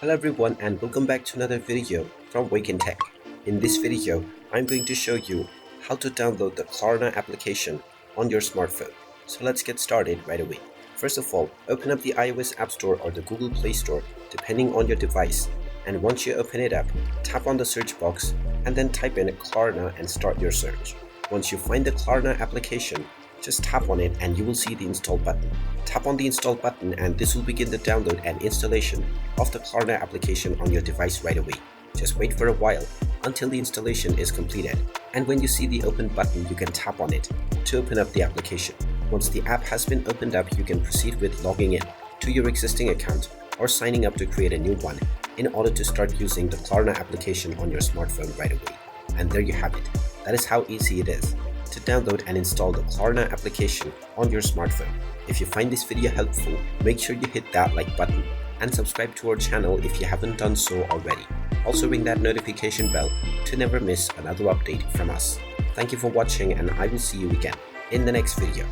Hello everyone and welcome back to another video from Wake&Tech. In this video, I'm going to show you how to download the Klarna application on your smartphone. So let's get started right away. First of all, open up the iOS App Store or the Google Play Store depending on your device. And once you open it up, tap on the search box and then type in Klarna and start your search. Once you find the Klarna application, just tap on it and you will see the install button. Tap on the install button and this will begin the download and installation of the Klarna application on your device right away. Just wait for a while until the installation is completed. And when you see the open button, you can tap on it to open up the application. Once the app has been opened up, you can proceed with logging in to your existing account or signing up to create a new one in order to start using the Klarna application on your smartphone right away. And there you have it. That is how easy it is to download and install the Klarna application on your smartphone. If you find this video helpful, make sure you hit that like button and subscribe to our channel if you haven't done so already. Also ring that notification bell to never miss another update from us. Thank you for watching and I will see you again in the next video.